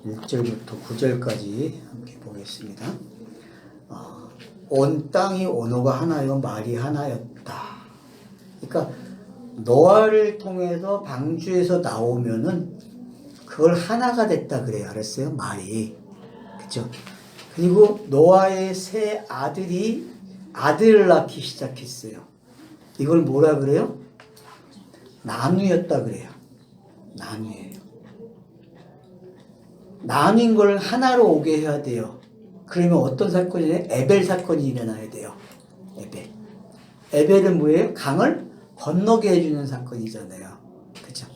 1절부터 9절까지 함께 보겠습니다. 온 땅이 언어가 하나요 말이 하나였다. 그러니까 노아를 통해서 방주에서 나오면은 그걸 하나가 됐다 그래요. 알았어요? 말이. 그죠? 그리고 노아의 세 아들이 아들을 낳기 시작했어요. 이걸 뭐라 그래요? 나누였다 그래요. 나누예요. 나뉜 걸 하나로 오게 해야 돼요. 그러면 어떤 사건이에요? 에벨 사건이 일어나야 돼요. 에벨. 에벨은 뭐예요? 강을 건너게 해주는 사건이잖아요. 그죠?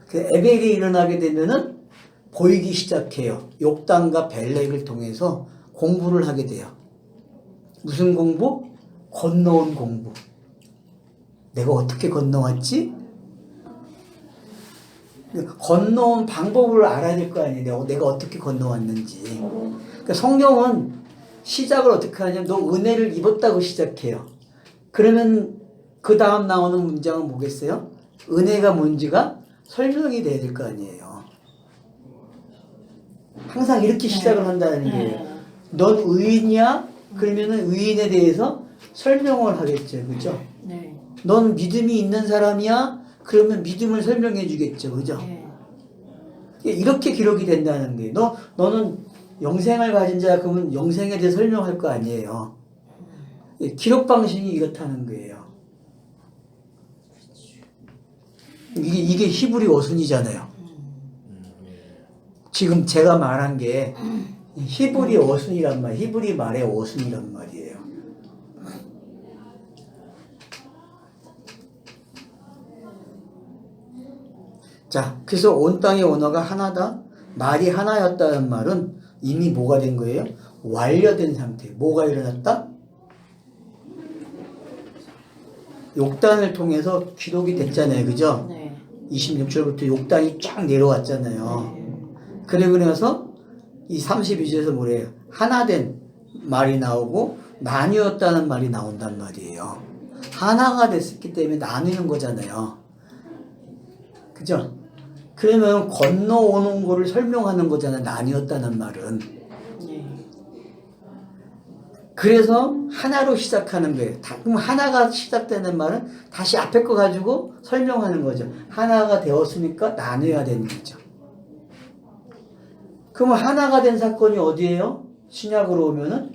그 에벨이 일어나게 되면은 보이기 시작해요. 욕단과 벨렉을 통해서 공부를 하게 돼요. 무슨 공부? 건너온 공부. 내가 어떻게 건너왔지? 건너온 방법을 알아야 될 거 아니에요. 내가 어떻게 건너왔는지. 그러니까 성경은 시작을 어떻게 하냐면 너 은혜를 입었다고 시작해요. 그러면 그 다음 나오는 문장은 뭐겠어요? 은혜가 뭔지가 설명이 돼야 될 거 아니에요. 항상 이렇게 시작을 한다는 거예요. 넌 의인이야? 그러면은 의인에 대해서 설명을 하겠죠. 그죠? 네. 넌 믿음이 있는 사람이야? 그러면 믿음을 설명해 주겠죠. 그죠? 이렇게 기록이 된다는 거예요. 너는 영생을 가진 자야. 그러면 영생에 대해 설명할 거 아니에요. 기록 방식이 이렇다는 거예요. 이게 히브리 어순이잖아요. 지금 제가 말한 게 히브리 어순이란 말, 히브리 말의 어순이란 말이에요. 자, 그래서 온 땅의 언어가 하나다, 말이 하나였다는 말은 이미 뭐가 된 거예요? 완료된 상태. 뭐가 일어났다? 욕단을 통해서 기록이 됐잖아요. 그죠? 네. 26절부터 욕단이 쫙 내려왔잖아요. 그리고 나서 이 32절에서 뭐래요? 하나된 말이 나오고 나뉘었다는 말이 나온단 말이에요. 하나가 됐기 때문에 나누는 거잖아요. 그죠? 그러면 건너오는 거를 설명하는 거잖아요. 나뉘었다는 말은. 그래서 하나로 시작하는 거예요. 그럼 하나가 시작되는 말은 다시 앞에 거 가지고 설명하는 거죠. 하나가 되었으니까 나눠야 되는 거죠. 그러면 하나가 된 사건이 어디예요? 신약으로 오면은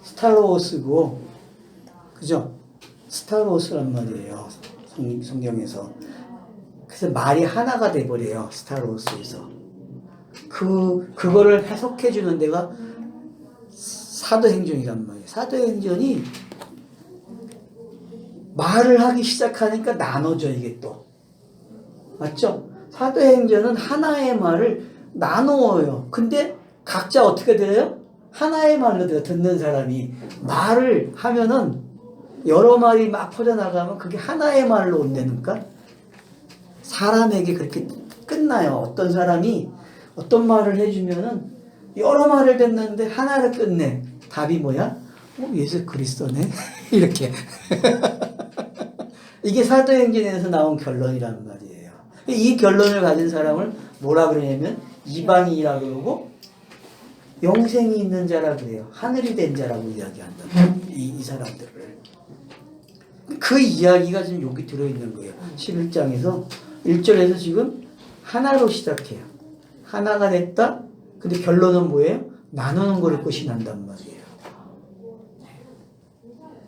스타로스고, 그죠? 스타로스란 말이에요. 성경에서. 그래서 말이 하나가 돼버려요. 스타로스에서. 그거를 해석해 주는 데가 사도행전이란 말이에요. 사도행전이 말을 하기 시작하니까 나눠져, 이게 또. 맞죠? 사도행전은 하나의 말을 나누어요. 근데 각자 어떻게 들어요? 하나의 말로 들어요. 듣는 사람이. 말을 하면은 여러 말이 막 퍼져나가면 그게 하나의 말로 온다니까? 사람에게 그렇게 끝나요. 어떤 사람이 어떤 말을 해주면은 여러 말을 듣는데 하나를 끝내. 답이 뭐야? 예수 그리스도네? 이렇게. 이게 사도행전에서 나온 결론이라는 말이에요. 이 결론을 가진 사람을 뭐라 그러냐면 이방인이라 그러고 영생이 있는 자라 그래요. 하늘이 된 자라고 이야기한다. 이 사람들을. 그 이야기가 지금 여기 들어있는 거예요. 11장에서 1절에서 지금 하나로 시작해요. 하나가 됐다. 근데 결론은 뭐예요? 나누는 거를 끝이 난단 말이에요.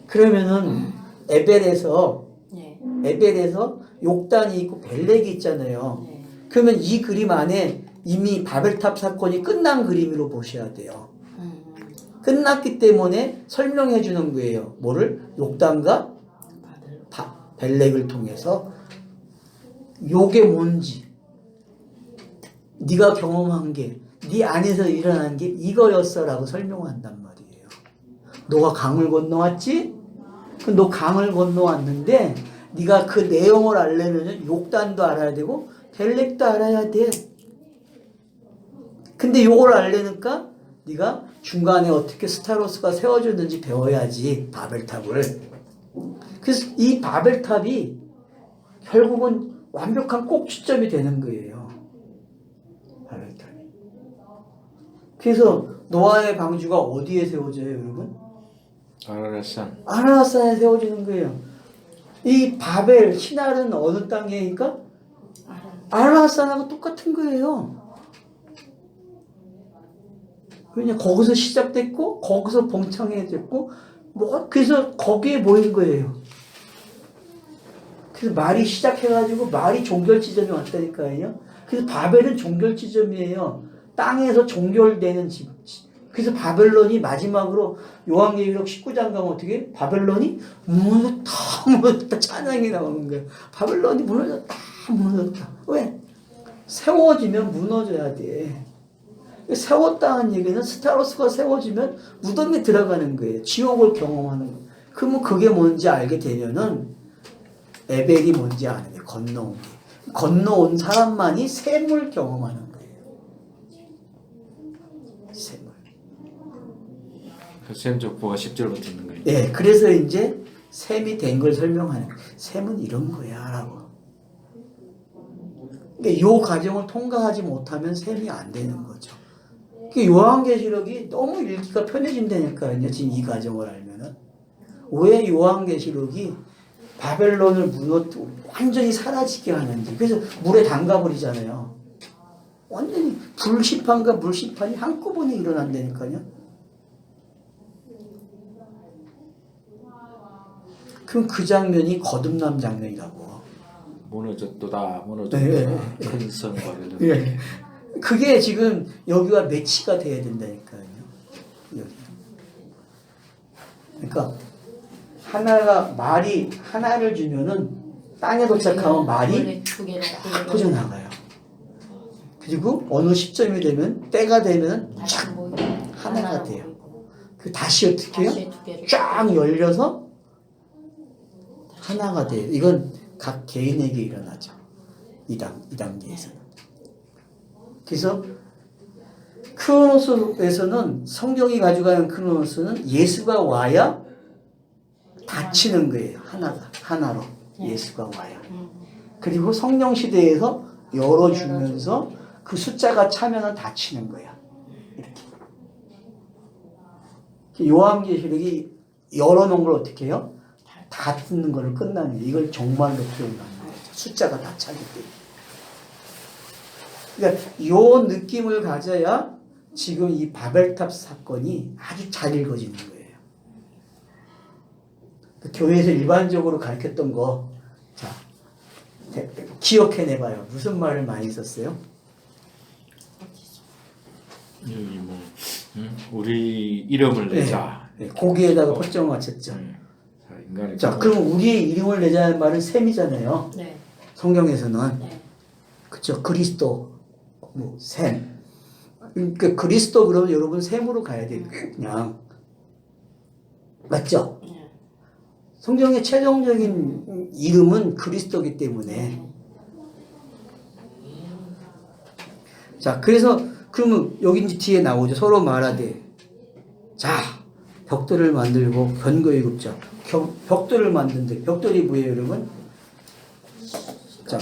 그러면은 에벨에서 욕단이 있고 벨렉이 있잖아요. 그러면 이 그림 안에 이미 바벨탑 사건이 끝난 그림으로 보셔야 돼요. 끝났기 때문에 설명해 주는 거예요. 뭐를? 욕단과 벨렉을 통해서 욕이 뭔지, 네가 경험한 게, 네 안에서 일어난 게 이거였어라고 설명한단 말이에요. 너가 강을 건너왔지? 그럼 너 강을 건너왔는데 네가 그 내용을 알려면 욕단도 알아야 되고 벨렉도 알아야 돼. 근데 요걸 알려니까 네가 중간에 어떻게 스타로스가 세워졌는지 배워야지, 바벨탑을. 그래서 이 바벨탑이 결국은 완벽한 꼭지점이 되는 거예요. 바벨탑이. 그래서 노아의 방주가 어디에 세워져요, 여러분? 아라라산. 아라라산에 세워지는 거예요. 이 바벨 신할은 어느 땅이니까? 아라라산하고 똑같은 거예요. 그냥 거기서 시작됐고 거기서 봉창해졌고 뭐 그래서 거기에 모인 거예요. 그래서 말이 시작해가지고 말이 종결 지점이 왔다니까요. 그래서 바벨은 종결 지점이에요. 땅에서 종결되는 집. 그래서 바벨론이 마지막으로 요한계시록 19장 가면 어떻게? 바벨론이 무너졌다 찬양이 나오는 거예요. 바벨론이 무너졌다. 왜? 세워지면 무너져야 돼. 세웠다는 얘기는 스타로스가 세워지면 무덤에 들어가는 거예요. 지옥을 경험하는 거예요. 그러면 그게 뭔지 알게 되면은 에벨이 뭔지 아는 거예요. 건너온 게. 건너온 사람만이 샘을 경험하는 거예요. 샘을. 샘 족보가 10절부터 있는 거예요. 네, 그래서 이제 샘이 된 걸 설명하는 거예요. 샘은 이런 거야 라고. 그러니까 이 과정을 통과하지 못하면 샘이 안 되는 거죠. 요한계시록이 너무 읽기가 편해진다니까요. 지금 이 과정을 알면은. 왜 요한계시록이 바벨론을 완전히 사라지게 하는지. 그래서 물에 담가버리잖아요. 완전히 불시판과 물시판이 한꺼번에 일어난다니까요. 그럼 그 장면이 거듭남 장면이라고. 무너졌도다. 무너졌다. 네. 큰 성 바벨론. 예. 그게 지금 여기와 매치가 돼야 된다니까요. 여기. 그러니까 말이 하나를 주면은 땅에 도착하면 말이 쫙 퍼져나가요. 그리고 어느 시점이 되면 때가 되면 쫙 하나가 돼요. 그 다시 어떻게 해요? 쫙 열려서 하나가 돼요. 이건 각 개인에게 일어나죠. 이 단계에서는. 그래서 크로노스에서는 성경이 가져가는 크로노스는 예수가 와야 닫히는 거예요. 하나로 예수가 와야. 그리고 성령 시대에서 열어주면서 그 숫자가 차면은 닫히는 거야. 이렇게. 요한계시록이 열어놓은 걸 어떻게 해요? 닫는 걸 끝나는 거예요. 이걸 정말로 표현하는 거죠. 숫자가 다 차기 때문에. 그러니까 요 느낌을 가져야 지금 이 바벨탑 사건이 아주 잘 읽어지는 거예요. 교회에서 일반적으로 가르쳤던 거, 자, 기억해내봐요. 무슨 말을 많이 썼어요? 여기 뭐 우리 이름을 내자. 네, 거기에다가 포점을 맞췄죠. 자, 그럼 우리의 이름을 내자는 말은 셈이잖아요. 네. 성경에서는. 네. 그쵸. 그리스도, 셈. 그러니까 그리스도 그러면 여러분 셈으로 가야 돼요. 그냥. 맞죠? 네. 성경의 최종적인 이름은 그리스도이기 때문에. 자, 그래서 그러면 여기 이제 뒤에 나오죠. 서로 말하되. 자, 벽돌을 만들고 견고히 굽자. 벽돌을 만든대. 벽돌이 뭐예요, 여러분? 자,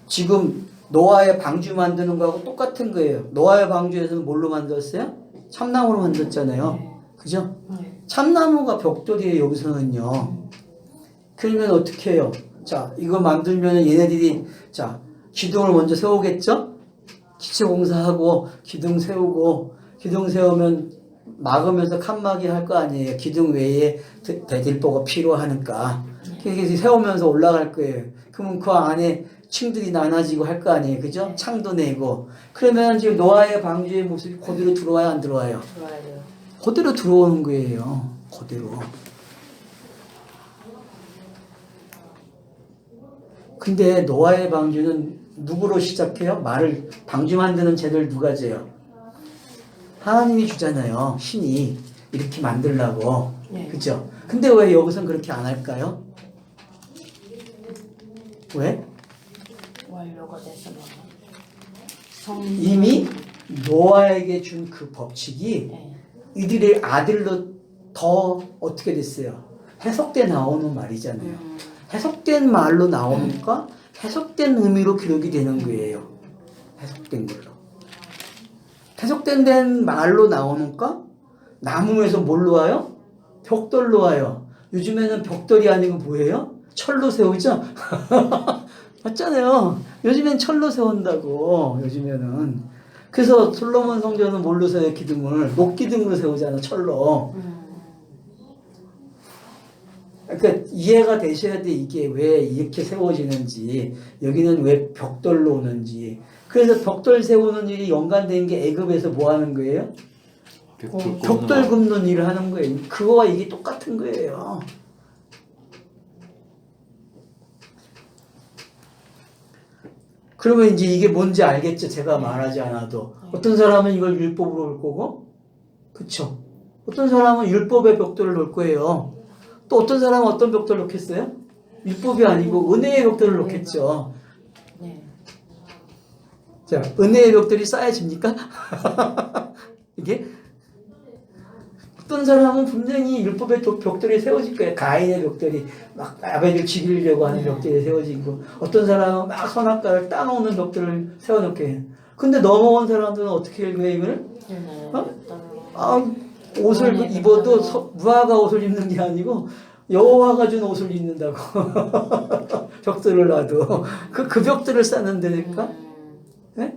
지금 노아의 방주 만드는 거하고 똑같은 거예요. 노아의 방주에서는 뭘로 만들었어요? 참나무로 만들었잖아요. 그죠? 참나무가 벽돌이에요, 여기서는요. 그러면 어떻게 해요? 자, 이거 만들면 얘네들이, 자, 기둥을 먼저 세우겠죠? 기초공사하고, 기둥 세우고, 기둥 세우면 막으면서 칸막이 할 거 아니에요. 기둥 외에 대들보가 필요하니까. 그래서 세우면서 올라갈 거예요. 그러면 그 안에 층들이 나눠지고 할 거 아니에요. 그죠? 창도 내고. 그러면 지금 노아의 방주의 모습이 그대로 들어와요, 안 들어와요? 들어와야 돼요. 그대로 들어오는 거예요. 그대로. 근데 노아의 방주는 누구로 시작해요? 방주 만드는 재를 누가 재요? 하나님이 주잖아요. 신이 이렇게 만들라고. 네. 그죠? 근데 왜 여기선 그렇게 안 할까요? 왜? 완료가 돼서 이미 노아에게 준 그 법칙이 네. 이들의 아들로 더 어떻게 됐어요? 해석돼 나오는 말이잖아요. 해석된 말로 나오니까 해석된 의미로 기록이 되는 거예요. 해석된 걸로. 헛된 말로 나오니까 나무에서 뭘로 와요? 벽돌로 와요. 요즘에는 벽돌이 아니고 뭐예요? 철로 세우죠? 맞잖아요. 요즘엔 철로 세운다고, 요즘에는. 그래서 솔로몬 성전은 뭘로 세워요, 기둥을? 녹기둥으로 세우잖아, 철로. 그러니까 이해가 되셔야 돼, 이게 왜 이렇게 세워지는지, 여기는 왜 벽돌로 오는지. 그래서 벽돌 세우는 일이 연관된 게 애굽에서 뭐 하는 거예요? 벽돌 굽는 일을 하는 거예요. 그거와 이게 똑같은 거예요. 그러면 이제 이게 뭔지 알겠죠? 제가 말하지 않아도. 어떤 사람은 이걸 율법으로 볼 거고, 그쵸? 어떤 사람은 율법의 벽돌을 놓을 거예요. 또 어떤 사람은 어떤 벽돌을 놓겠어요? 율법이 아니고 은혜의 벽돌을 놓겠죠. 네. 자, 은혜의 벽돌이 쌓여집니까? 이게? 어떤 사람은 분명히 율법의 벽돌이 세워질 거예요. 가인의 벽돌이 막 아벨을 죽이려고 하는 벽돌이 세워지고, 어떤 사람은 막 선악과를 따놓는 벽돌을 세워놓게. 근데 넘어온 사람들은 어떻게 읽어요, 이거를? 아, 옷을 입어도 무화과 옷을 입는 게 아니고 여호와가 준 옷을 입는다고. 벽돌을 놔도 그 벽돌을 쌓는 데니까. 네?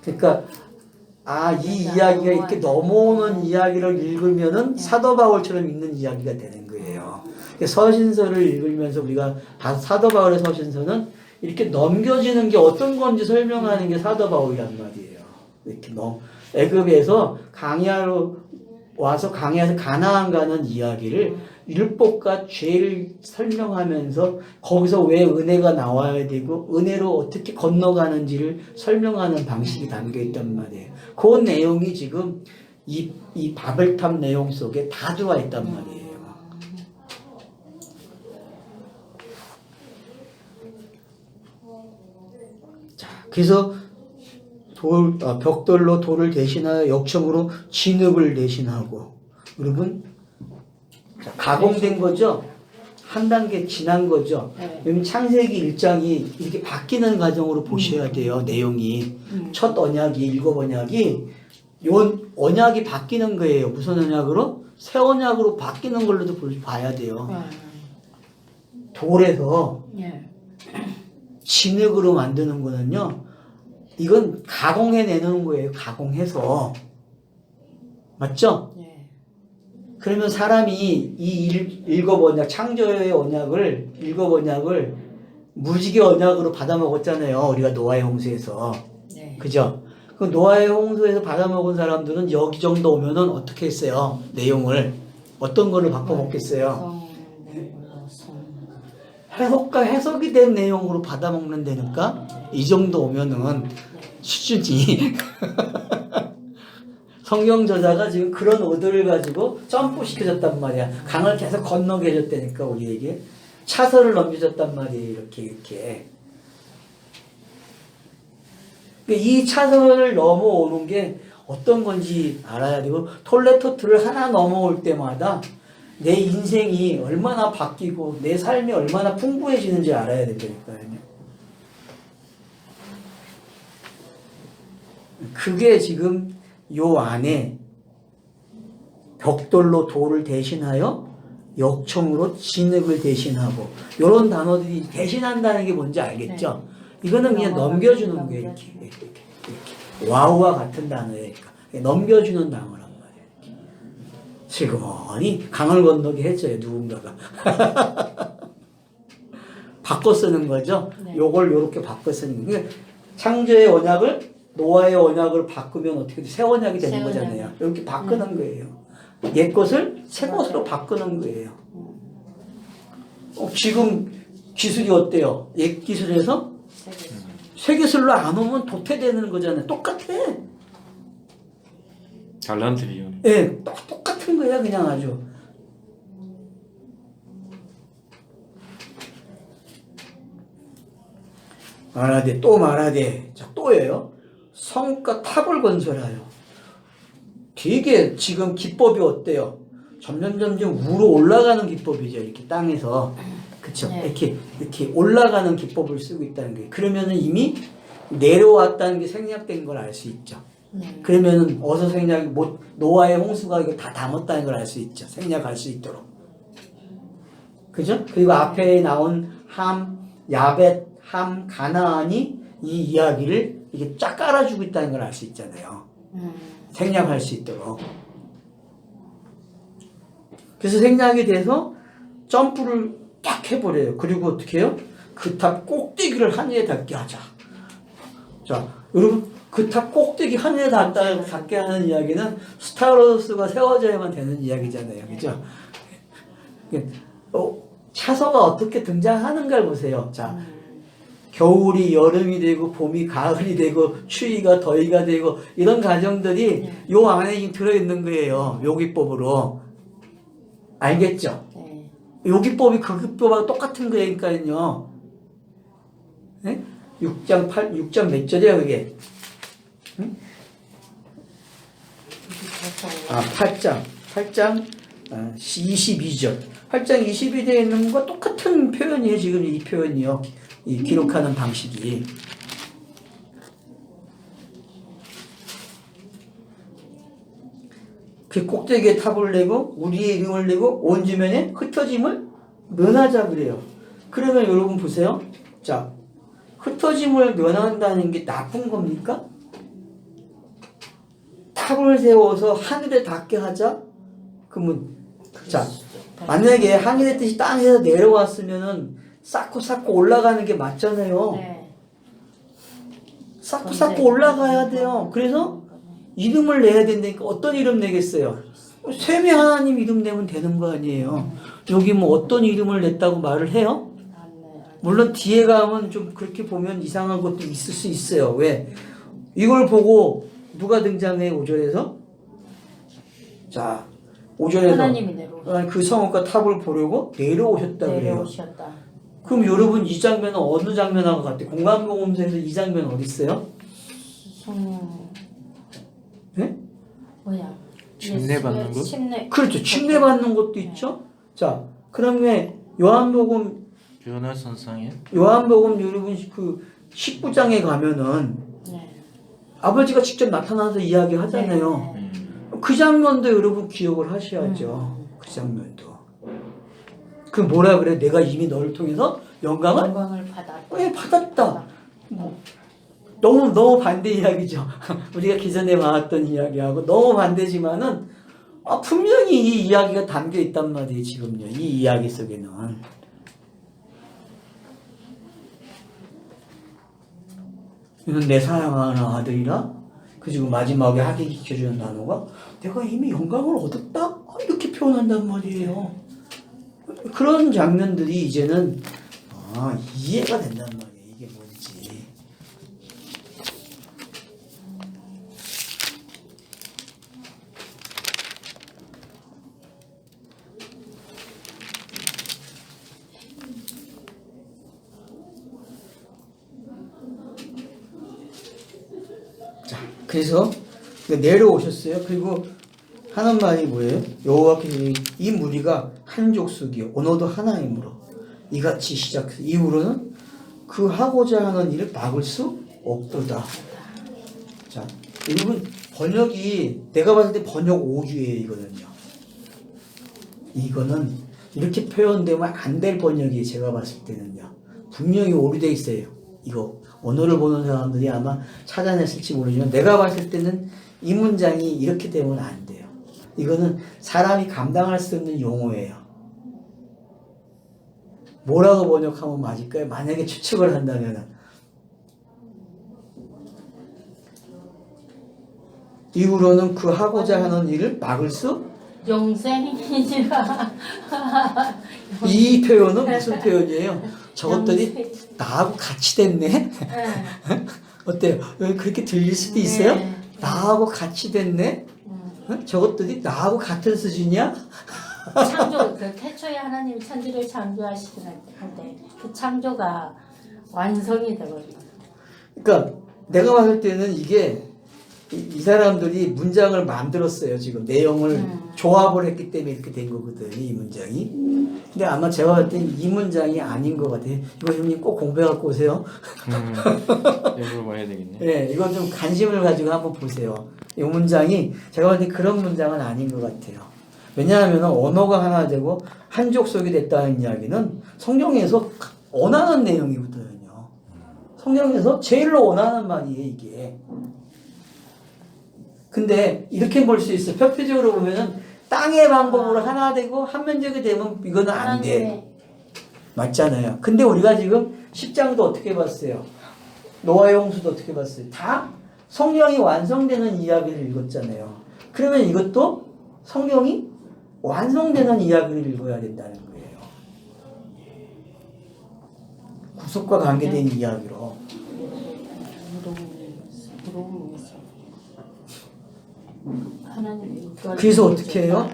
그러니까 이 이야기가 이렇게 넘어오는 이야기를 읽으면은 사도 바울처럼 읽는 이야기가 되는 거예요. 서신서를 읽으면서 우리가 사도 바울의 서신서는 이렇게 넘겨지는 게 어떤 건지 설명하는 게 사도 바울이란 말이에요. 이렇게 애굽에서 강야로 와서 강야에서 가나안 가는 이야기를 율법과 죄를 설명하면서 거기서 왜 은혜가 나와야 되고 은혜로 어떻게 건너가는지를 설명하는 방식이 담겨 있단 말이에요. 그 내용이 지금 이 바벨탑 내용 속에 다 들어와 있단 말이에요. 자, 그래서 벽돌로 돌을 대신하여 역청으로 진흙을 대신하고, 여러분 가공된 거죠? 한 단계 지난 거죠? 여러분 창세기 1장이 이렇게 바뀌는 과정으로 보셔야 돼요. 내용이 첫 언약이 일곱 언약이 요 언약이 바뀌는 거예요. 무슨 언약으로? 새 언약으로 바뀌는 걸로도 봐야 돼요. 돌에서 진흙으로 만드는 거는요, 이건 가공해내는 거예요. 가공해서. 맞죠? 그러면 사람이 이 일곱 언약, 창조의 언약을, 일곱 언약을 무지개 언약으로 받아먹었잖아요. 우리가 노아의 홍수에서. 그죠? 그 노아의 홍수에서 받아먹은 사람들은 여기 정도 오면은 어떻게 했어요? 내용을. 어떤 거를 바꿔먹겠어요? 해석과 해석이 된 내용으로 받아먹는 데니까 이 정도 오면은 수준이 성경 저자가 지금 그런 의도를 가지고 점프시켜줬단 말이야. 강을 계속 건너게 해줬다니까 우리에게. 차선을 넘겨줬단 말이에요. 이렇게. 이 차선을 넘어오는 게 어떤 건지 알아야 되고, 톨레토트를 하나 넘어올 때마다 내 인생이 얼마나 바뀌고 내 삶이 얼마나 풍부해지는지 알아야 된다니까요. 그게 지금 요 안에 벽돌로 돌을 대신하여 역청으로 진흙을 대신하고, 요런 단어들이 대신한다는 게 뭔지 알겠죠? 이거는 그냥 넘겨주는 거예요. 이렇게. 와우와 같은 단어예요. 넘겨주는 단어란 말이에요. 슬그머니 강을 건너게 했어요. 누군가가. 바꿔 쓰는 거죠. 요걸 요렇게 바꿔 쓰는 거예요. 창조의 언약을 노아의 언약을 바꾸면 어떻게 돼? 새 언약이 되는 거잖아요. 이렇게 바꾸는 거예요. 옛 것을 새 것으로 바꾸는 거예요. 지금 기술이 어때요? 옛 기술에서 새 기술로 안 오면 도태되는 거잖아요. 똑같아. 잘난들이요. 예, 똑같은 거야 그냥 아주. 말하되 또 말하되. 자, 또예요. 성과 탑을 건설하여. 되게 지금 기법이 어때요? 점점 위로 올라가는 기법이죠. 이렇게 땅에서. 그쵸? 이렇게 올라가는 기법을 쓰고 있다는 거예요. 그러면은 이미 내려왔다는 게 생략된 걸 알 수 있죠. 그러면은 어서 생략 못 노아의 홍수가 이거 다 담았다는 걸 알 수 있죠. 생략할 수 있도록. 그죠? 그리고 앞에 나온 함, 야벳, 함, 가나안이 이 이야기를 이게 쫙 깔아주고 있다는 걸 알 수 있잖아요. 생략할 수 있도록. 그래서 생략이 돼서 점프를 딱 해버려요. 그리고 어떻게 해요? 그 탑 꼭대기를 하늘에 닿게 하자. 자, 여러분, 그 탑 꼭대기 하늘에 닿게 하는 이야기는 스타로스가 세워져야만 되는 이야기잖아요. 그죠? 차서가 어떻게 등장하는가를 보세요. 자, 겨울이 여름이 되고, 봄이 가을이 되고, 추위가 더위가 되고, 이런 과정들이 요 안에 지금 들어있는 거예요. 요 기법으로. 알겠죠? 요 기법이 그 기법하고 똑같은 거니까요. 네? 6장 몇 절이야, 그게? 응? 8장 22절. 8장 22절에 있는 것과 똑같은 표현이에요, 지금 이 표현이요. 이 기록하는 방식이. 그 꼭대기에 탑을 내고, 우리의 이름을 내고, 온 주변에 흩어짐을 면하자 그래요. 그러면 여러분 보세요. 자, 흩어짐을 면한다는 게 나쁜 겁니까? 탑을 세워서 하늘에 닿게 하자? 그러면, 자, 만약에 하늘의 뜻이 땅에서 내려왔으면은 쌓고 올라가는 게 맞잖아요. 쌓고 올라가야 돼요. 그래서 이름을 내야 된다니까 어떤 이름 내겠어요? 셈의 하나님 이름 내면 되는 거 아니에요. 여기 뭐 어떤 이름을 냈다고 말을 해요? 물론 뒤에 가면 좀 그렇게 보면 이상한 것도 있을 수 있어요. 왜? 이걸 보고 누가 등장해 5절에서? 자, 5절에서 하나님이 내려오셨다. 그 성읍과 탑을 보려고 내려오셨다 그래요. 내려오셨다. 그럼 여러분 이 장면은 어느 장면하고 같아요? 공간복음서에서 이 장면 어디 있어요? 네? 뭐야? 침례받는 것? 그렇죠. 침례받는 것도 있죠. 자, 그러면 요한복음 여러분 그 19장에 가면은 아버지가 직접 나타나서 이야기 하잖아요. 그 장면도 여러분 기억을 하셔야죠. 그 장면도. 그 뭐라 그래? 내가 이미 너를 통해서 영광을 받았다. 왜 받았다. 너무 반대 이야기죠. 우리가 기존에 나왔던 이야기하고 너무 반대지만은 분명히 이 이야기가 담겨 있단 말이에요. 지금요. 이 이야기 속에는. 이는 내 사랑하는 아들이라. 그리고 마지막에 하기시켜주는 단어가 내가 이미 영광을 얻었다? 이렇게 표현한단 말이에요. 그런 장면들이 이제는 이해가 된단 말이에요. 이게 뭔지. 자, 그래서 내려오셨어요. 그리고 하는 말이 뭐예요? 여호와께서 이 무리가 한 족속이요 언어도 하나이므로 이같이 시작해서 이후로는 그 하고자 하는 일을 막을 수 없도다. 자, 여러분 번역이 내가 봤을 때 번역 오류예요. 이거는요. 이거는 이렇게 표현되면 안 될 번역이에요. 제가 봤을 때는요. 분명히 오류돼 있어요. 이거 언어를 보는 사람들이 아마 찾아냈을지 모르지만 내가 봤을 때는 이 문장이 이렇게 되면 안 돼요. 이거는 사람이 감당할 수 없는 용어예요. 뭐라고 번역하면 맞을까요? 만약에 추측을 한다면 이후로는 그 하고자 하는 일을 막을 수 영생이니라. 이 표현은 무슨 표현이에요? 저것들이 나하고 같이 됐네? 어때요? 그렇게 들릴 수도 있어요? 나하고 같이 됐네? 저것들이 나하고 같은 수준이야? 창조, 그 태초에 하나님 천지를 창조하시긴 할때 그 창조가 완성이 되거든요. 그러니까 내가 봤을 때는 이게 이 사람들이 문장을 만들었어요. 지금 내용을 조합을 했기 때문에 이렇게 된 거거든, 이 문장이. 근데 아마 제가 볼 땐 이 문장이 아닌 것 같아요. 이거 형님 꼭 공부해 갖고 오세요. 이걸 뭐 해야 되겠네. 네, 이거 좀 관심을 가지고 한번 보세요. 이 문장이 제가 볼 때 그런 문장은 아닌 것 같아요. 왜냐하면 언어가 하나 되고 한 족속이 됐다는 이야기는 성경에서 원하는 내용이거든요. 성경에서 제일로 원하는 말이에요, 이게. 근데 이렇게 볼 수 있어. 표피적으로 보면은 땅의 방법으로 하나 되고 한면적이 되면 이거는 안 돼. 맞잖아요. 근데 우리가 지금 10장도 어떻게 봤어요? 노아의 홍수도 어떻게 봤어요? 다 성경이 완성되는 이야기를 읽었잖아요. 그러면 이것도 성경이 완성되는 이야기를 읽어야 된다는 거예요. 구속과 관계된 이야기로. 그래서 어떻게 해요?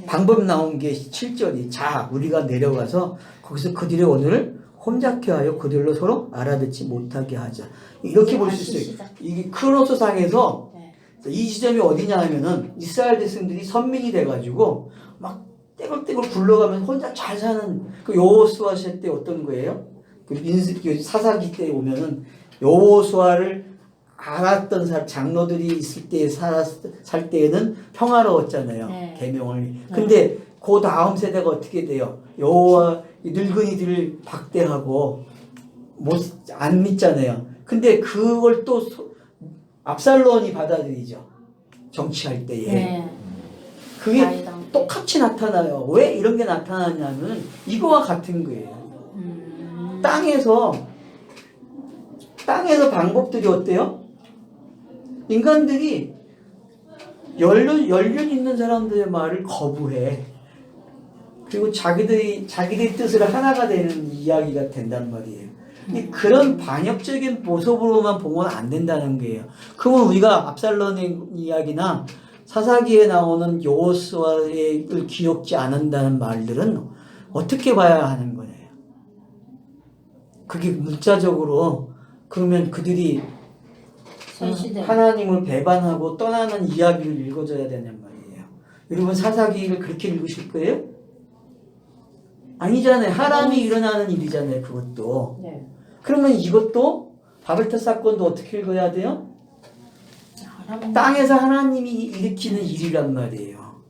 방법 나온 게 7절이 자 우리가 내려가서 거기서 그들의 언어를 혼잡케 하여 그들로 서로 알아듣지 못하게 하자. 이렇게 볼 수 있어요. 이게 크로스상에서 이 지점이 어디냐 하면은 이스라엘 백성들이 선민이 돼가지고 막 떼굴떼굴 굴러가면 혼자 잘 사는 그 여호수아 시대 때 어떤 거예요? 그 사사기 때 보면은 여호수아를 알았던 장로들이 있을 때 살 때에는 평화로웠잖아요. 네. 계명을. 근데 그 다음 세대가 어떻게 돼요? 여호와 늙은이들을 박대하고 안 믿잖아요. 근데 그걸 또 압살론이 받아들이죠. 정치할 때에. 네. 그게 똑같이 나타나요. 왜 이런 게 나타나냐면 이거와 같은 거예요. 땅에서 방법들이 어때요? 인간들이 연륜 있는 사람들의 말을 거부해. 그리고 자기들의 뜻을 하나가 되는 이야기가 된단 말이에요. 근데 그런 반역적인 모습으로만 보면 안 된다는 거예요. 그러면 우리가 압살론의 이야기나 사사기에 나오는 여호수아를 기억지 않는다는 말들은 어떻게 봐야 하는 거예요? 그게 문자적으로 그러면 그들이 하나님을 배반하고 떠나는 이야기를 읽어줘야 되는 말이에요. 여러분 사사기를 그렇게 읽으실 거예요? 아니잖아요. 하람이 일어나는 일이잖아요. 그것도. 네. 그러면 이것도 바벨탑 사건도 어떻게 읽어야 돼요? 땅에서 하나님이 일으키는 일이란 말이에요.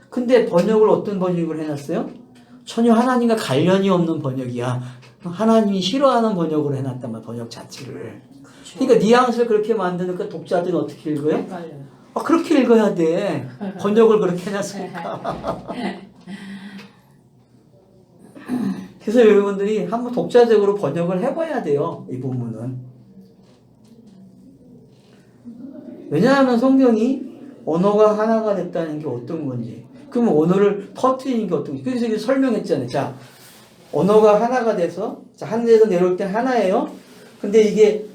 근데 번역을 어떤 번역을 해놨어요? 전혀 하나님과 관련이 없는 번역이야. 하나님이 싫어하는 번역으로 해놨단 말이야. 번역 자체를. 그러니까 뉘앙스를 그렇게 만드니까 독자들은 어떻게 읽어요? 그렇게 읽어야 돼. 번역을 그렇게 해놨으니까. 그래서 여러분들이 한번 독자적으로 번역을 해봐야 돼요. 이 부분은. 왜냐하면 성경이 언어가 하나가 됐다는 게 어떤 건지. 그러면 언어를 터뜨리는 게 어떤 건지. 그래서 이게 설명했잖아요. 자, 언어가 하나가 돼서, 자, 하늘에서 내려올 때 하나예요. 근데 이게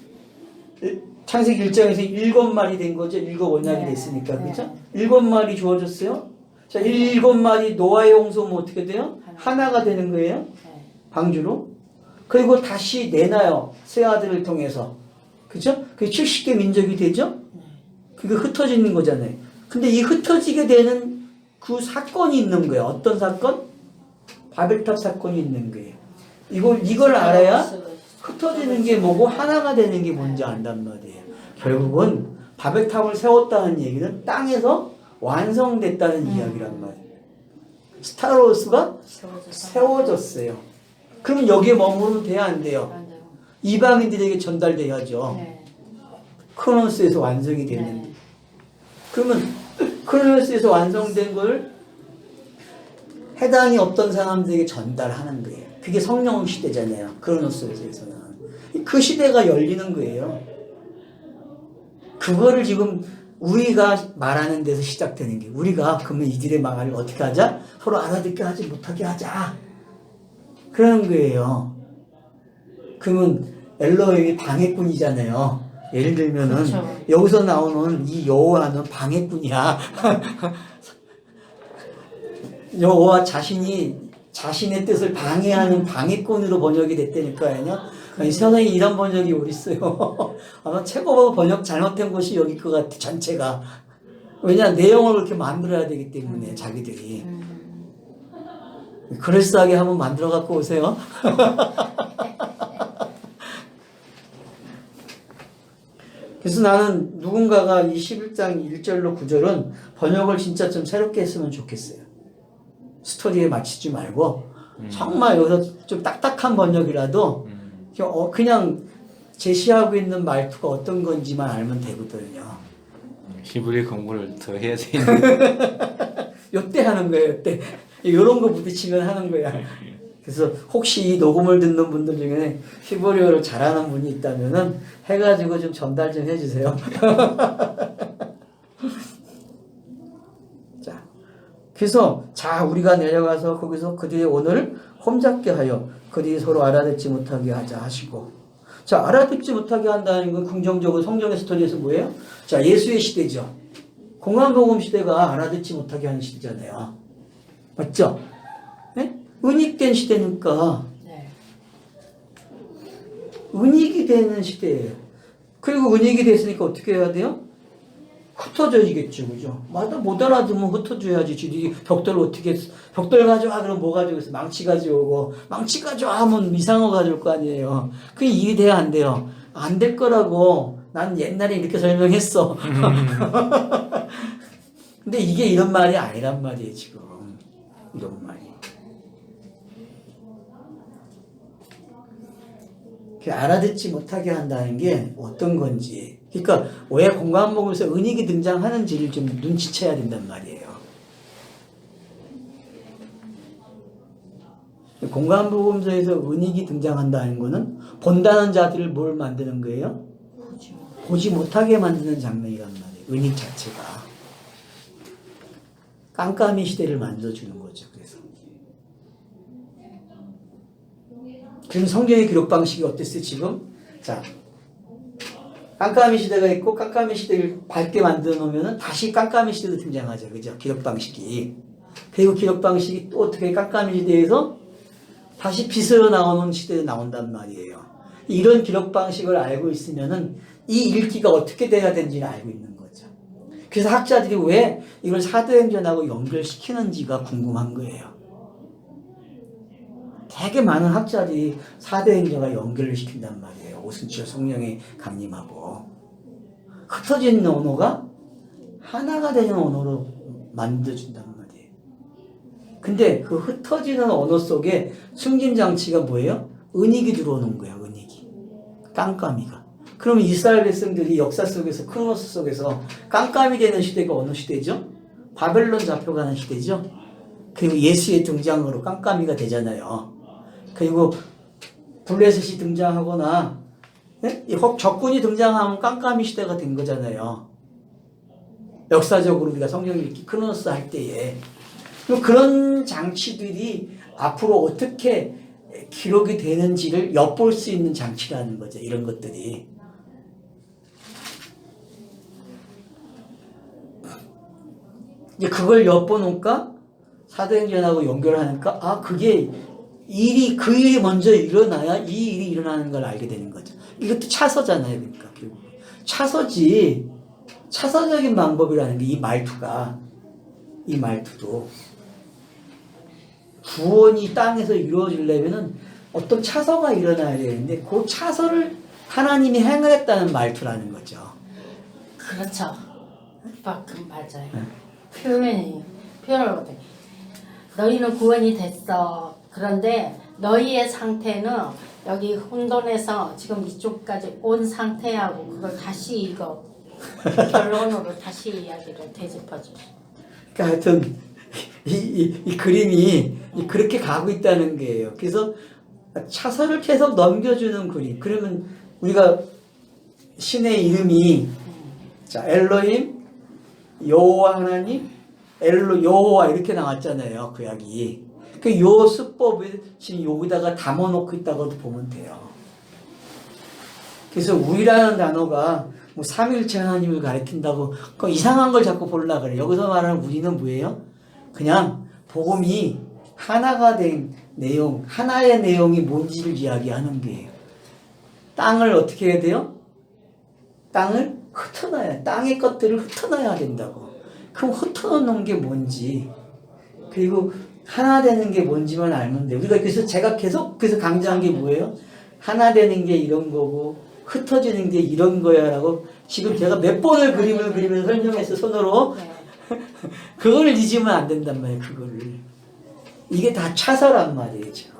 창세기 1장에서 7마리 된 거죠. 7 언약이 됐으니까. 그렇죠? 7마리 주어졌어요. 자, 7마리 노아의 홍수면 어떻게 돼요? 하나가 되는 거예요. 방주로. 그리고 다시 내놔요. 세 아들을 통해서. 그죠? 그게 70개 민족이 되죠? 그게 흩어지는 거잖아요. 근데 이 흩어지게 되는 그 사건이 있는 거예요. 어떤 사건? 바벨탑 사건이 있는 거예요. 이걸 알아야 흩어지는 게 뭐고 하나가 되는 게 뭔지 안단 말이에요. 결국은 바벨탑을 세웠다는 얘기는 땅에서 완성됐다는 이야기란 말이에요. 스타로스가 세워졌어요. 그러면 여기에 머무르면 돼야 안 돼요? 이방인들에게 전달돼야죠. 크로노스에서 완성이 됐는데. 그러면 크로노스에서 완성된 걸 해당이 없던 사람들에게 전달하는 거예요. 그게 성령 시대잖아요. 크로노스에서는. 그 시대가 열리는 거예요. 그거를 지금 우리가 말하는 데서 시작되는 게 우리가 그러면 이들의 말을 어떻게 하자? 서로 알아듣게 하지 못하게 하자. 그러는 거예요. 그러면 엘로힘이 방해꾼이잖아요. 예를 들면은 그렇죠. 여기서 나오는 이 여호와는 방해꾼이야. 여호와 자신이 자신의 뜻을 방해하는 방해꾼으로 번역이 됐다니까요. 아니, 세상에 이런 번역이 어디 있어요? 아마 최고 번역 잘못된 곳이 여기 것 같아, 전체가. 왜냐, 내용을 그렇게 만들어야 되기 때문에, 자기들이. 그럴싸하게 한번 만들어 갖고 오세요. 그래서 나는 누군가가 이 11장 1절로 9절은 번역을 진짜 좀 새롭게 했으면 좋겠어요. 스토리에 맞추지 말고 정말 여기서 좀 딱딱한 번역이라도 그냥 제시하고 있는 말투가 어떤 건지만 알면 되거든요. 히브리 공부를 더 해야 되는데. 요때 하는 거예요, 요때. 요런 거 부딪히면 하는 거야. 그래서 혹시 이 녹음을 듣는 분들 중에 히브리어를 잘하는 분이 있다면은 해가지고 좀 전달 좀 해주세요. 자, 그래서 우리가 내려가서 거기서 그들의 오늘을 험잡게 하여 그들이 서로 알아듣지 못하게 하자 하시고. 자, 알아듣지 못하게 한다는 건 긍정적으로 성경의 스토리에서 뭐예요? 자, 예수의 시대죠. 공안복음 시대가 알아듣지 못하게 하는 시대잖아요. 맞죠? 네? 은닉된 시대니까 네. 은닉이 되는 시대예요. 그리고 은닉이 됐으니까 어떻게 해야 돼요? 흩어져야겠죠, 그죠? 못 알아두면 흩어져야지. 지들이 벽돌 가져와, 그럼 뭐 가져오겠어? 망치 가져오고, 망치 가져와 하면 이상한 거 가져올 거 아니에요. 그게 일이 돼야 안 돼요. 안 될 거라고. 난 옛날에 이렇게 설명했어. 근데 이게 이런 말이 아니란 말이에요, 지금. 이런 말이. 알아듣지 못하게 한다는 게 어떤 건지. 그러니까 왜 공관복음에서 은익이 등장하는지를 좀 눈치채야 된단 말이에요. 공관복음서에서 은익이 등장한다는 거는 본다는 자들을 뭘 만드는 거예요? 보지 못하게 만드는 장면이란 말이에요. 은익 자체가. 깜깜이 시대를 만들어주는 거죠. 그럼 성경의 기록 방식이 어땠어요, 지금? 자, 깜깜이 시대가 있고, 깜깜이 시대를 밝게 만들어 놓으면 다시 깜깜이 시대도 등장하죠. 그죠? 기록 방식이. 그리고 기록 방식이 또 어떻게 깜깜이 시대에서 다시 빛으로 나오는 시대에 나온단 말이에요. 이런 기록 방식을 알고 있으면은 이 읽기가 어떻게 돼야 되는지를 알고 있는 거죠. 그래서 학자들이 왜 이걸 사도행전하고 연결시키는지가 궁금한 거예요. 되게 많은 학자들이 사도행전과 연결을 시킨단 말이에요. 오순절 성령의 강림하고. 흩어진 언어가 하나가 되는 언어로 만들어준단 말이에요. 근데 그 흩어지는 언어 속에 숨긴 장치가 뭐예요? 은익이 들어오는 거야, 은익이. 깜깜이가. 그러면 이스라엘 백성들이 역사 속에서, 크로노스 속에서 깜깜이 되는 시대가 어느 시대죠? 바벨론 잡혀가는 시대죠? 그리고 예수의 등장으로 깜깜이가 되잖아요. 그리고 블레셋이 등장하거나 적군이 등장하면 깜깜이 시대가 된 거잖아요. 역사적으로 우리가 성경 읽기 크로노스 할 때에. 그런 장치들이 앞으로 어떻게 기록이 되는지를 엿볼 수 있는 장치라는 거죠. 이런 것들이. 이제 그걸 엿보니까 사도행전하고 연결하니까 그게 그 일이 먼저 일어나야 이 일이 일어나는 걸 알게 되는 거죠. 이것도 차서잖아요. 그러니까 결국 차서지. 차서적인 방법이라는 게 이 말투도 구원이 땅에서 이루어지려면은 어떤 차서가 일어나야 되는데 그 차서를 하나님이 행하겠다는 말투라는 거죠. 그렇죠. 맞아요. 표현을 못해. 너희는 구원이 됐어. 그런데 너희의 상태는 여기 혼돈에서 지금 이쪽까지 온 상태하고 그걸 다시 이거 결론으로 다시 이야기를 되짚어줘. 그러니까 하여튼 이 그림이 그렇게 가고 있다는 거예요. 그래서 차선을 계속 넘겨주는 그림. 그러면 우리가 신의 이름이 자 엘로힘, 여호와 하나님, 여호와 이렇게 나왔잖아요. 구약이. 그 요 수법을 지금 여기다가 담아놓고 있다고도 보면 돼요. 그래서 우리라는 단어가 뭐 삼일체 하나님을 가리킨다고 그 이상한 걸 자꾸 보려고 그래요. 여기서 말하는 우리는 뭐예요? 그냥 복음이 하나가 된 내용, 하나의 내용이 뭔지를 이야기하는 거예요. 땅을 어떻게 해야 돼요? 땅을 흩어놔야, 땅의 것들을 흩어놔야 된다고. 그럼 흩어놓는 게 뭔지, 그리고 하나 되는 게 뭔지만 알면 돼요. 우리가 그래서 제가 계속 그래서 강조한 게 뭐예요? 하나 되는 게 이런 거고, 흩어지는 게 이런 거야 라고 지금 제가 몇 번을 그림을 그리면서 설명했어, 손으로. 네. 그걸 잊으면 안 된단 말이에요, 그거를. 이게 다 차서란 말이에요, 지금.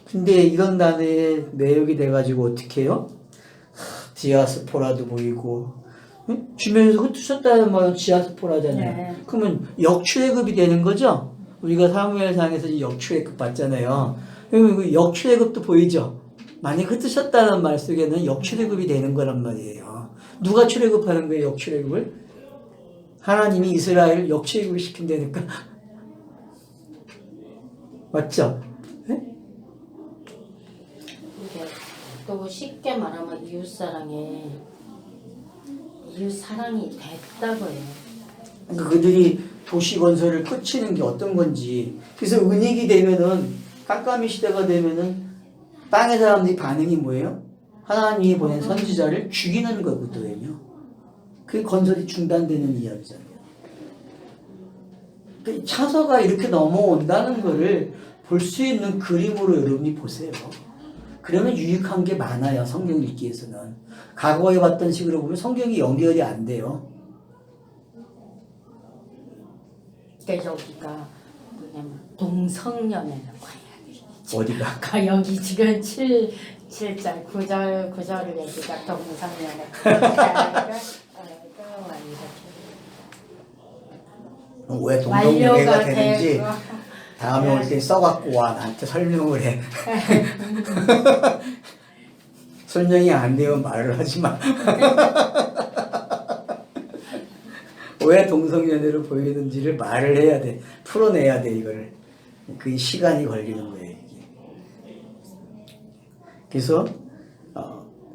근데 이런 단어에 매혹이 돼가지고 어떻게 해요? 디아스포라도 보이고, 응? 주변에서 흩으셨다는 말은 디아스포라잖아요. 네. 그러면 역출애급이 되는 거죠? 우리가 사무엘상에서 역출애급 봤잖아요. 그러면 그 역출애급도 보이죠? 만약 흩으셨다는 말 속에는 역출애급이 되는 거란 말이에요. 누가 출애급하는 거예요, 역출애급을? 하나님이 이스라엘을 역출애급을 시킨다니까. 맞죠? 네? 이게 또 쉽게 말하면 이웃사랑이 됐다고 해요. 그러니까 그들이 도시 건설을 끝이는 게 어떤 건지. 그래서 은익이 되면은, 깜깜이 시대가 되면은 땅의 사람들이 반응이 뭐예요? 하나님이 보낸 선지자를 죽이는 거거든요. 그 건설이 중단되는 이야기잖아요. 그 차서가 이렇게 넘어온다는 거를 볼 수 있는 그림으로 여러분이 보세요. 그러면 유익한 게 많아요, 성경 읽기에서는. 과거에 봤던 식으로 보면 성경이 연결이 안 돼요. 그러니까 여기가 뭐냐면 동성연애라고 해야 되겠지. 어디가? 여기 지금 7절 9절을 얘기가 동성연애. 그러니까 왜 동성연애가 완료가 되는지 되고. 다음에 올 때 써갖고 와 나한테 설명을 해. 설명이 안 되면 말을 하지 마. 왜 동성연애를 보이는지를 말을 해야 돼. 풀어내야 돼, 이거를. 그 시간이 걸리는 거예요, 이게. 그래서,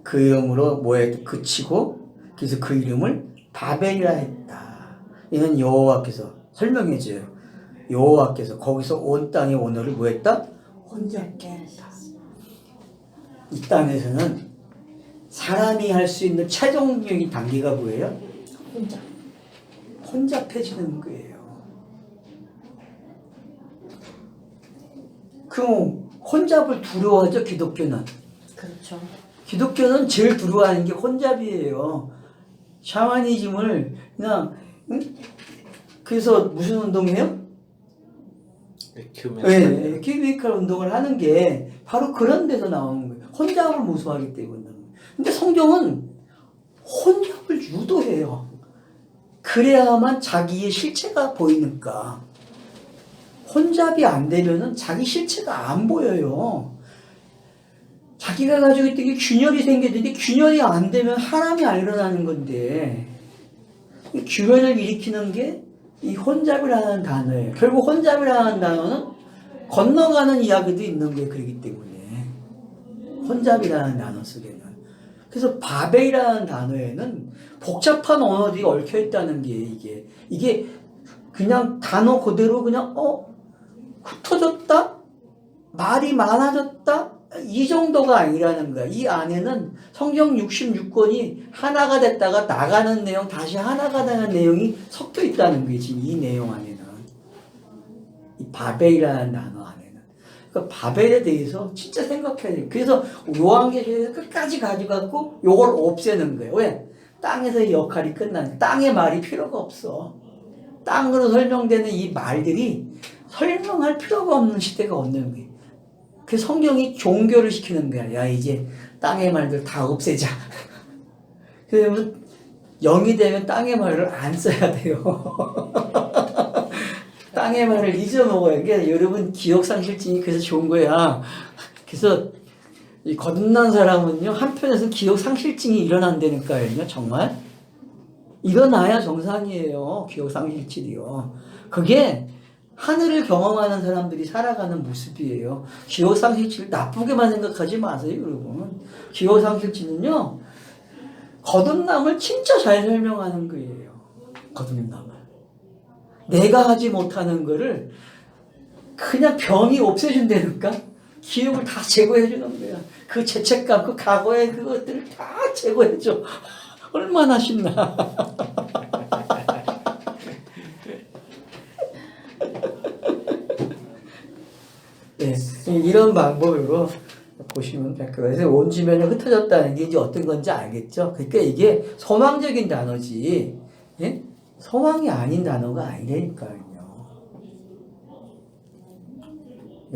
그 이름으로 뭐에 그치고, 그래서 그 이름을 바벨이라 했다. 이는 여호와께서 설명해줘요. 여호와께서 거기서 온 땅의 오너를 뭐 했다? 혼잡게 했다. 이 땅에서는 사람이 할 수 있는 최종적인 단계가 뭐예요? 혼잡해지는 거예요. 그럼 혼잡을 두려워하죠, 기독교는. 그렇죠. 기독교는 제일 두려워하는 게 혼잡이에요. 샤머니즘을 그냥 그래서 무슨 운동해요? 네, 에큐메니컬 운동을 하는 게 바로 그런 데서 나오는 거예요. 혼잡을 무서워하기 때문에. 근데 성경은 혼잡을 유도해요. 그래야만 자기의 실체가 보이니까. 혼잡이 안 되면은 자기 실체가 안 보여요. 자기가 가지고 있던 게 균열이 생겼는데 균열이 안 되면 하나님이 안 일어나는 건데 이 균열을 일으키는 게 이 혼잡이라는 단어예요. 결국 혼잡이라는 단어는 건너가는 이야기도 있는 게 그렇기 때문에 혼잡이라는 단어 속에는. 그래서 바벨이라는 단어에는 복잡한 언어들이 얽혀 있다는 게 이게 그냥 단어 그대로 그냥 흩어졌다? 말이 많아졌다? 이 정도가 아니라는 거야. 이 안에는 성경 66권이 하나가 됐다가 나가는 내용, 다시 하나가 되는 내용이 섞여 있다는 거지. 지금 이 내용 안에는. 이 바벨이라는 단어 안에는. 그러니까 바벨에 대해서 진짜 생각해야 돼요. 그래서 요한계시록에서 끝까지 가져갖고 요걸 없애는 거예요. 왜? 땅에서의 역할이 끝난, 땅의 말이 필요가 없어. 땅으로 설명되는 이 말들이 설명할 필요가 없는 시대가 오는 거예요. 그 성경이 종교를 시키는 거야. 야, 이제 땅의 말들 다 없애자. 그러면 영이 되면 땅의 말을 안 써야 돼요. 땅의 말을 잊어먹어요. 그러니까 여러분 기억상실증이 그래서 좋은 거야. 그래서 이 거듭난 사람은요, 한편에서 기억상실증이 일어난다니까요. 정말. 일어나야 정상이에요. 기억상실증이요. 그게 하늘을 경험하는 사람들이 살아가는 모습이에요. 기억상실증을 나쁘게만 생각하지 마세요, 여러분. 기억상실증은요, 거듭남을 진짜 잘 설명하는 거예요. 거듭남을. 내가 하지 못하는 거를 그냥 병이 없애준다니까? 기억을 다 제거해 주는 거야. 그 죄책감, 그 과거의 그것들을 다 제거해 줘. 얼마나 신나. 네, 이런 방법으로 보시면 될 거예요. 그래서 온 주변에 흩어졌다는 게 이제 어떤 건지 알겠죠? 그러니까 이게 소망적인 단어지, 예? 소망이 아닌 단어가 아니라니까요.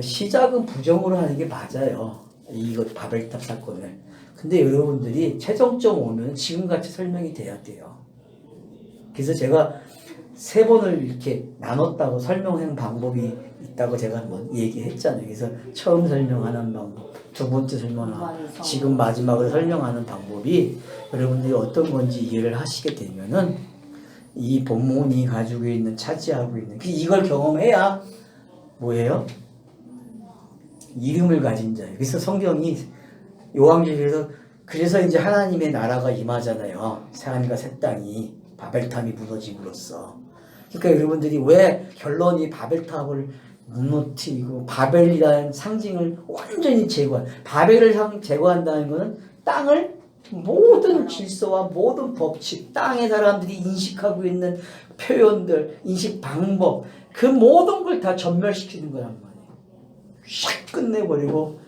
시작은 부정으로 하는 게 맞아요. 이것 바벨탑 사건을. 근데 여러분들이 최종점 오면 지금같이 설명이 돼야 돼요. 그래서 제가 3번을 이렇게 나눴다고 설명한 방법이 있다고 제가 한번 얘기했잖아요. 그래서 처음 설명하는 방법, 2번째 설명하는, 지금 마지막으로 설명하는 방법이 여러분들이 어떤 건지 이해를 하시게 되면은 이 본문이 가지고 있는, 차지하고 있는, 이걸 경험해야 뭐예요? 이름을 가진 자예요. 그래서 성경이 요한계시록에서 그래서 이제 하나님의 나라가 임하잖아요. 새하늘과 새 땅이 바벨탑이 무너짐으로써. 그러니까 여러분들이 왜 결론이 바벨탑을 무너뜨리고 바벨이라는 상징을 완전히 제거한, 바벨을 제거한다는 것은 땅을 모든 질서와 모든 법칙, 땅의 사람들이 인식하고 있는 표현들, 인식 방법, 그 모든 걸 다 전멸시키는 거란 말이에요. 샥 끝내버리고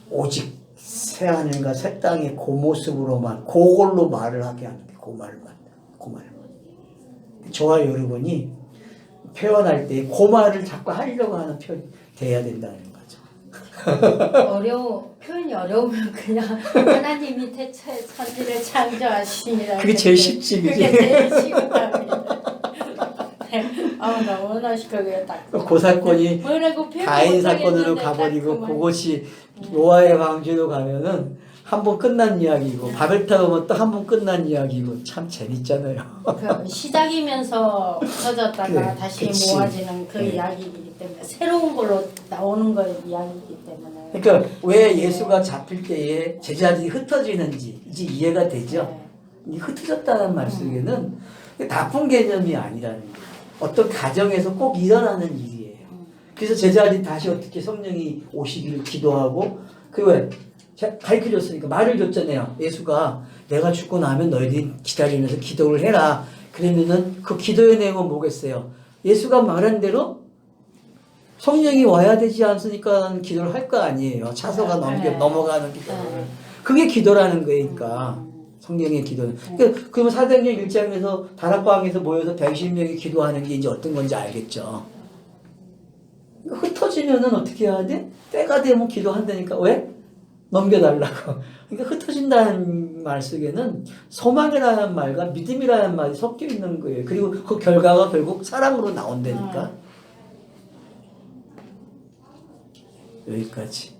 오직 새하늘과 새 땅의 그 모습으로만, 그걸로 말을 하게 하는 게 그 말만. 저와 여러분이 표현할 때 그 말을 자꾸 하려고 하는 표현이 돼야 된다는 거죠. 표현이 어려우면 그냥 하나님이 태초에 천지를 창조하시니라. 그게 제일 쉽지, 그지? 그게 제일 쉽답니다. 너무나 그게 딱. 그 사건이 가인 사건으로 가버리고 그것이 노아의 방주로 가면은 한 번 끝난 이야기고 바벨탑 오면 또 한 번 끝난 이야기고 참 재밌잖아요. 그 시작이면서 터졌다가 그래, 다시 그치. 모아지는 그 이야기이기 때문에 새로운 걸로 나오는 거 이야기이기 때문에. 그러니까 왜 예수가 잡힐 때에 제자들이 흩어지는지 이제 이해가 되죠. 이 흩어졌다는 말 속에는 나쁜 개념이 아니라는 거예요. 어떤 가정에서 꼭 일어나는 일이에요. 그래서 제자들이 다시 어떻게 성령이 오시기를 기도하고 왜 가르쳐줬으니까 말을 줬잖아요. 예수가 내가 죽고 나면 너희들이 기다리면서 기도를 해라. 그러면은 그 기도의 내용은 뭐겠어요? 예수가 말한 대로 성령이 와야 되지 않습니까? 기도를 할 거 아니에요. 차소가 넘어가는 기도를. 그게 기도라는 거니까. 성령의 기도는. 그러면 사도행전 1장에서 다락방에서 모여서 120명이 기도하는 게 이제 어떤 건지 알겠죠. 흩어지면은 어떻게 해야 돼? 때가 되면 기도한다니까. 왜? 넘겨달라고. 그러니까 흩어진다는 말 속에는 소망이라는 말과 믿음이라는 말이 섞여 있는 거예요. 그리고 그 결과가 결국 사랑으로 나온다니까. 여기까지.